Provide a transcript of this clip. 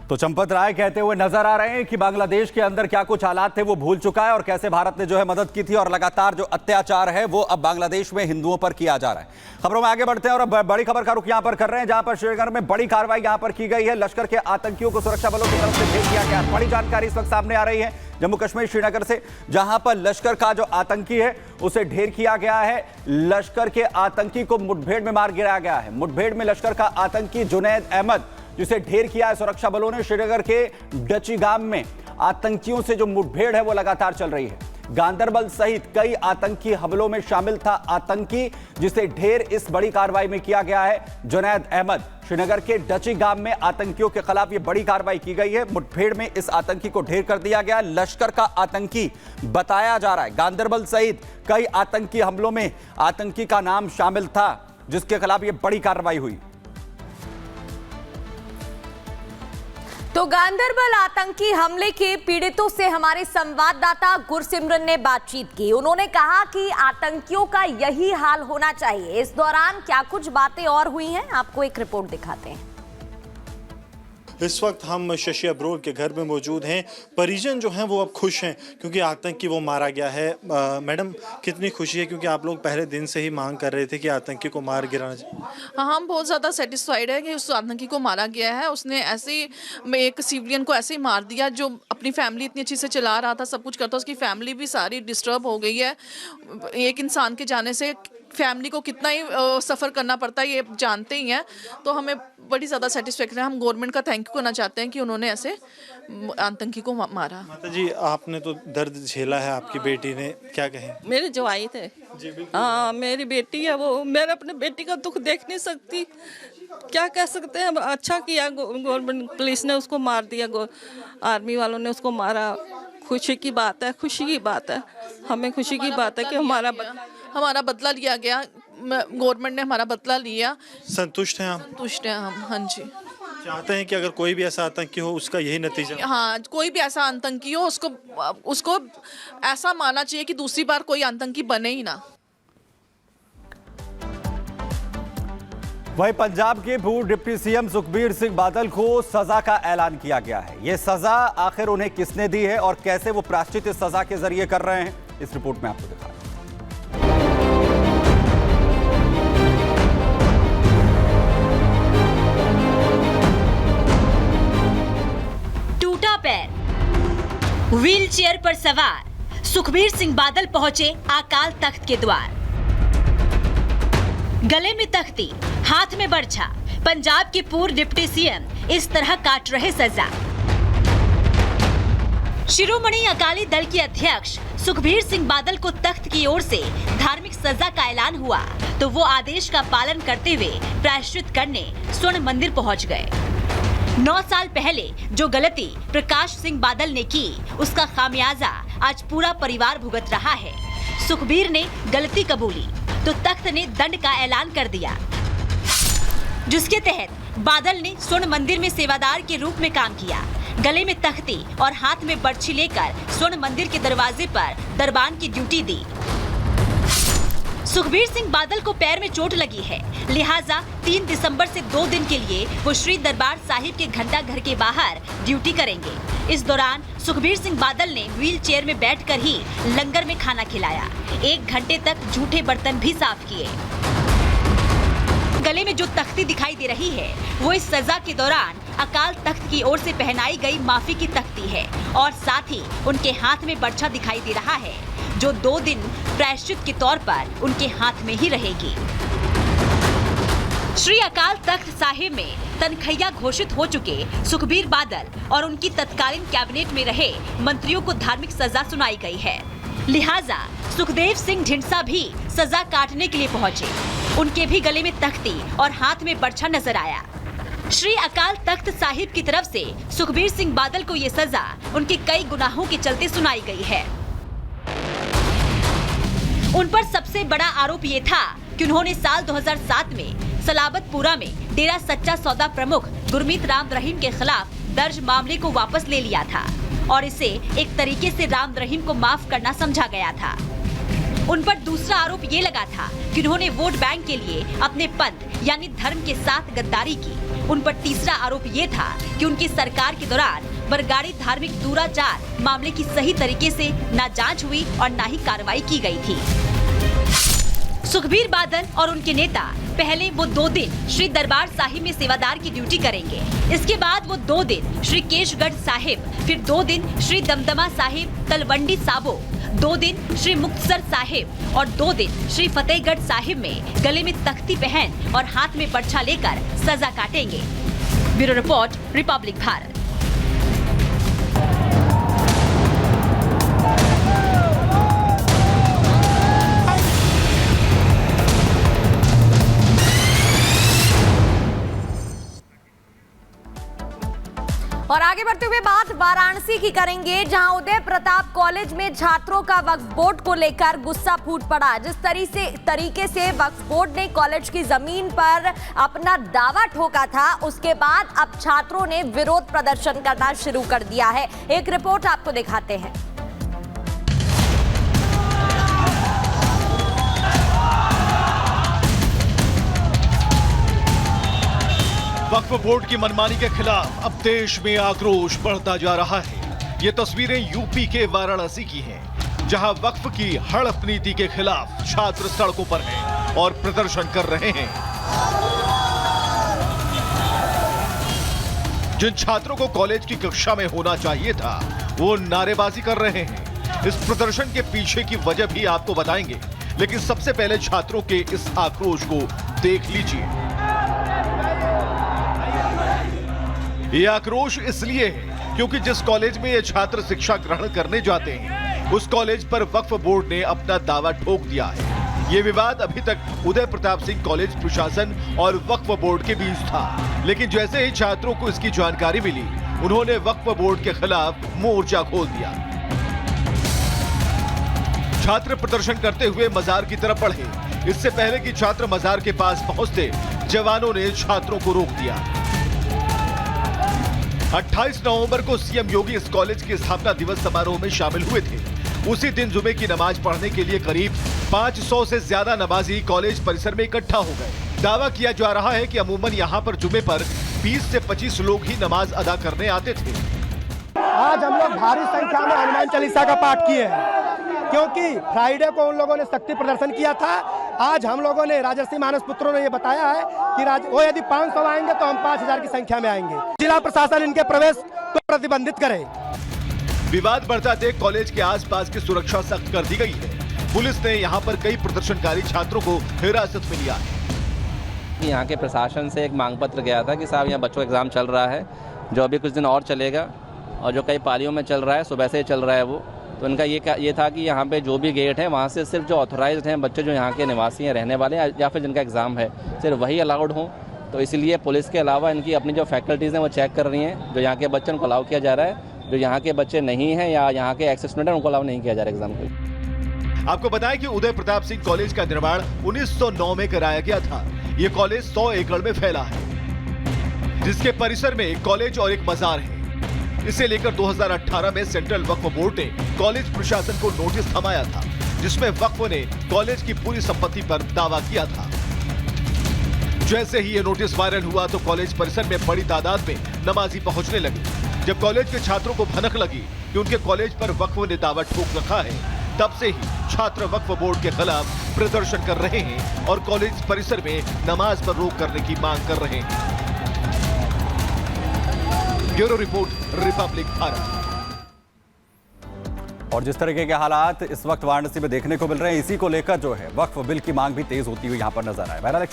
तो चंपत राय कहते हुए नजर आ रहे हैं कि बांग्लादेश के अंदर क्या कुछ हालात थे वो भूल चुका है और कैसे भारत ने जो है मदद की थी और लगातार जो अत्याचार है वो अब बांग्लादेश में हिंदुओं पर किया जा रहा है। खबरों में आगे बढ़ते हैं और अब बड़ी खबर का रुख यहां पर कर रहे हैं, जहां पर श्रीनगर में बड़ी कार्रवाई यहां पर की गई है। लश्कर के आतंकियों को सुरक्षा बलों की तरफ से ढेर किया गया। बड़ी जानकारी इस वक्त सामने आ रही है जम्मू कश्मीर श्रीनगर से, जहां पर लश्कर का जो आतंकी है उसे ढेर किया गया है। लश्कर के आतंकी को मुठभेड़ में मार गिराया गया है। मुठभेड़ में लश्कर का आतंकी जुनैद अहमद जिसे ढेर किया है सुरक्षा बलों ने। श्रीनगर के डचीगाम में आतंकियों से जो मुठभेड़ है वो लगातार चल रही है। गांदरबल सहित कई आतंकी हमलों में शामिल था आतंकी जिसे ढेर इस बड़ी कार्रवाई में किया गया है। जुनैद अहमद, श्रीनगर के डचीगाम में आतंकियों के खिलाफ यह बड़ी कार्रवाई की गई है। मुठभेड़ में इस आतंकी को ढेर कर दिया गया। लश्कर का आतंकी बताया जा रहा है। गांदरबल सहित कई आतंकी हमलों में आतंकी का नाम शामिल था जिसके खिलाफ यह बड़ी कार्रवाई हुई। तो गांदरबल आतंकी हमले के पीड़ितों से हमारे संवाददाता गुरसिमरन ने बातचीत की। उन्होंने कहा कि आतंकियों का यही हाल होना चाहिए। इस दौरान क्या कुछ बातें और हुई हैं, आपको एक रिपोर्ट दिखाते हैं। इस वक्त हम शशि अब्रोल के घर में मौजूद हैं। परिजन जो हैं वो अब खुश हैं क्योंकि आतंकी वो मारा गया है। मैडम, कितनी खुशी है क्योंकि आप लोग पहले दिन से ही मांग कर रहे थे कि आतंकी को मार गिराना चाहिए। हाँ, हम बहुत ज़्यादा सेटिस्फाइड है कि उस आतंकी को मारा गया है। उसने ऐसे एक सिविलियन को ऐसे ही मार दिया जो अपनी फैमिली इतनी अच्छी से चला रहा था, सब कुछ करता। उसकी फैमिली भी सारी डिस्टर्ब हो गई है। एक इंसान के जाने से फैमिली को कितना ही सफ़र करना पड़ता है ये जानते ही हैं। तो हमें बड़ी ज़्यादा सेटिस्फेक्शन है। हम गवर्नमेंट का थैंक यू करना चाहते हैं कि उन्होंने ऐसे आतंकी को मारा। माता जी, आपने तो दर्द झेला है, आपकी बेटी ने, क्या कहें? मेरे जवाई थे। हाँ, मेरी बेटी है वो। मैं अपने बेटी का दुख देख नहीं सकती। क्या कह सकते हैं। अच्छा किया गवर्नमेंट, पुलिस ने उसको मार दिया, आर्मी वालों ने उसको मारा। खुशी की बात है, खुशी की बात है। हमें खुशी की बात है कि हमारा बदला लिया गया। गवर्नमेंट ने हमारा बदला लिया। संतुष्ट हैं आप? संतुष्ट हैं हम, हाँ जी। चाहते हैं कि अगर कोई भी ऐसा आतंकी हो उसका यही नतीजा? हाँ, कोई भी ऐसा आतंकी हो उसको ऐसा मानना चाहिए कि दूसरी बार कोई आतंकी बने ही ना। वहीं पंजाब के पूर्व डिप्टी सीएम सुखबीर सिंह बादल को सजा का ऐलान किया गया है। यह सजा आखिर उन्हें किसने दी है और कैसे वो प्रायश्चित इस सजा के जरिए कर रहे हैं, इस रिपोर्ट में आपको दिखा। टूटा पैर, व्हील चेयर पर सवार सुखबीर सिंह बादल पहुंचे अकाल तख्त के द्वार। गले में तख्ती, हाथ में बर्छा, पंजाब के पूर्व डिप्टी सीएम इस तरह काट रहे सजा। शिरोमणि अकाली दल के अध्यक्ष सुखबीर सिंह बादल को तख्त की ओर से धार्मिक सजा का ऐलान हुआ तो वो आदेश का पालन करते हुए प्रायश्चित करने स्वर्ण मंदिर पहुंच गए। 9 साल पहले जो गलती प्रकाश सिंह बादल ने की उसका खामियाजा आज पूरा परिवार भुगत रहा है। सुखबीर ने गलती कबूली तो तख्त ने दंड का ऐलान कर दिया, जिसके तहत बादल ने स्वर्ण मंदिर में सेवादार के रूप में काम किया। गले में तख्ती और हाथ में बर्छी लेकर स्वर्ण मंदिर के दरवाजे पर दरबान की ड्यूटी दी। सुखबीर सिंह बादल को पैर में चोट लगी है, लिहाजा 3 दिसंबर से 2 दिन के लिए वो श्री दरबार साहिब के घंटा घर के बाहर ड्यूटी करेंगे। इस दौरान सुखबीर सिंह बादल ने व्हील चेयर में बैठकर ही लंगर में खाना खिलाया। 1 घंटे तक जूठे बर्तन भी साफ किए। गले में जो तख्ती दिखाई दे रही है वो इस सजा के दौरान अकाल तख्त की ओर से पहनाई गई माफी की तख्ती है और साथ ही उनके हाथ में बर्छा दिखाई दे रहा है जो 2 दिन प्रायश्चित के तौर पर उनके हाथ में ही रहेगी। श्री अकाल तख्त साहिब में तनखैया घोषित हो चुके सुखबीर बादल और उनकी तत्कालीन कैबिनेट में रहे मंत्रियों को धार्मिक सजा सुनाई गई है, लिहाजा सुखदेव सिंह ढिंडसा भी सजा काटने के लिए पहुंचे। उनके भी गले में तख्ती और हाथ में बर्छा नजर आया। श्री अकाल तख्त साहिब की तरफ से सुखबीर सिंह बादल को ये सजा उनके कई गुनाहों के चलते सुनाई गई है। उन पर सबसे बड़ा आरोप ये था कि उन्होंने साल 2007 में सलाबतपुरा में डेरा सच्चा सौदा प्रमुख गुरमीत राम रहीम के खिलाफ दर्ज मामले को वापस ले लिया था और इसे एक तरीके से राम रहीम को माफ करना समझा गया था। उन पर दूसरा आरोप ये लगा था कि उन्होंने वोट बैंक के लिए अपने पंथ यानी धर्म के साथ गद्दारी की उन पर तीसरा आरोप ये था कि उनकी सरकार के दौरान बरगाड़ी धार्मिक दुराचार मामले की सही तरीके से न जांच हुई और न ही कार्रवाई की गई थी। सुखबीर बादल और उनके नेता पहले वो 2 दिन श्री दरबार साहिब में सेवादार की ड्यूटी करेंगे। इसके बाद वो 2 दिन श्री केशगढ़ साहिब, फिर 2 दिन श्री दमदमा साहिब तलवंडी साबो, 2 दिन श्री मुक्तसर साहिब और 2 दिन श्री फतेहगढ़ साहिब में गले में तख्ती पहन और हाथ में बर्छा लेकर सजा काटेंगे। Bureau report, Republic Bharat. और आगे बढ़ते हुए बात वाराणसी की करेंगे, जहां उदय प्रताप कॉलेज में छात्रों का वक्फ बोर्ड को लेकर गुस्सा फूट पड़ा। जिस तरीके से वक्फ बोर्ड ने कॉलेज की जमीन पर अपना दावा ठोका था, उसके बाद अब छात्रों ने विरोध प्रदर्शन करना शुरू कर दिया है। एक रिपोर्ट आपको दिखाते हैं। वक्फ बोर्ड की मनमानी के खिलाफ अब देश में आक्रोश बढ़ता जा रहा है। ये तस्वीरें यूपी के वाराणसी की हैं, जहां वक्फ की हड़प नीति के खिलाफ छात्र सड़कों पर हैं और प्रदर्शन कर रहे हैं। जिन छात्रों को कॉलेज की कक्षा में होना चाहिए था, वो नारेबाजी कर रहे हैं। इस प्रदर्शन के पीछे की वजह भी आपको बताएंगे, लेकिन सबसे पहले छात्रों के इस आक्रोश को देख लीजिए। ये आक्रोश इसलिए है क्योंकि जिस कॉलेज में ये छात्र शिक्षा ग्रहण करने जाते हैं, उस कॉलेज पर वक्फ बोर्ड ने अपना दावा ठोक दिया है। ये विवाद अभी तक उदय प्रताप सिंह कॉलेज प्रशासन और वक्फ बोर्ड के बीच था, लेकिन जैसे ही छात्रों को इसकी जानकारी मिली, उन्होंने वक्फ बोर्ड के खिलाफ मोर्चा खोल दिया। छात्र प्रदर्शन करते हुए मजार की तरफ बढ़े। इससे पहले कि छात्र मजार के पास पहुंचते, जवानों ने छात्रों को रोक दिया। 28 नवंबर को सीएम योगी इस कॉलेज के स्थापना दिवस समारोह में शामिल हुए थे। उसी दिन जुमे की नमाज पढ़ने के लिए करीब 500 से ज्यादा नमाजी कॉलेज परिसर में इकट्ठा हो गए। दावा किया जा रहा है कि अमूमन यहाँ पर जुमे पर 20 से 25 लोग ही नमाज अदा करने आते थे। आज हम लोग भारी संख्या में हनुमान चालीसा का पाठ किए हैं, क्योंकि फ्राइडे को उन लोगों ने शक्ति प्रदर्शन किया था। आज हम लोगों ने राजर्षि मानस पुत्रों ने ये बताया है कि वो यदि 500 आएंगे तो हम 5000 की संख्या में आएंगे। जिला प्रशासन इनके प्रवेश को प्रतिबंधित करे। विवाद बढ़ता देख कॉलेज के आसपास की सुरक्षा सख्त कर दी गई है। पुलिस ने यहाँ पर कई प्रदर्शनकारी छात्रों को हिरासत में लिया है। यहाँ के प्रशासन से एक मांग पत्र गया था कि साहब यहाँ बच्चों का एग्जाम चल रहा है, जो अभी कुछ दिन और चलेगा, और जो कई पालियों में चल रहा है, सुबह से चल रहा है वो। तो इनका ये था कि यहाँ पे जो भी गेट है, वहाँ से सिर्फ जो ऑथोराइज्ड हैं बच्चे जो यहाँ के निवासी हैं, रहने वाले हैं, या फिर जिनका एग्ज़ाम है, सिर्फ वही अलाउड हों। तो इसलिए पुलिस के अलावा इनकी अपनी जो फैकल्टीज़ हैं वो चेक कर रही हैं। जो यहाँ के बच्चे उनको अलाउ किया जा रहा है, जो यहाँ के बच्चे नहीं हैं या यहाँ के एक्स स्टूडेंट हैं, उनको अलाउ नहीं किया जा रहा एग्जाम को। आपको बताएं कि उदय प्रताप सिंह कॉलेज का निर्माण 1909 में कराया गया था। ये कॉलेज 100 एकड़ में फैला है, जिसके परिसर में एक कॉलेज और एक मजार है। इसे लेकर 2018 में सेंट्रल वक्फ बोर्ड ने कॉलेज प्रशासन को नोटिस थमाया था, जिसमें वक्फ ने कॉलेज की पूरी संपत्ति पर दावा किया था। जैसे ही ये नोटिस वायरल हुआ तो कॉलेज परिसर में बड़ी तादाद में नमाजी पहुंचने लगे। जब कॉलेज के छात्रों को भनक लगी कि उनके कॉलेज पर वक्फ ने दावा ठोक रखा है, तब से ही छात्र वक्फ बोर्ड के खिलाफ प्रदर्शन कर रहे हैं और कॉलेज परिसर में नमाज पर रोक करने की मांग कर रहे हैं। Bureau report, Republic Bharat. और जिस तरीके के हालात इस वक्त वाराणसी में देखने को मिल रहे हैं, इसी को लेकर जो है वक्फ बिल की मांग भी तेज होती हुई यहां पर नजर आए। बहरहाल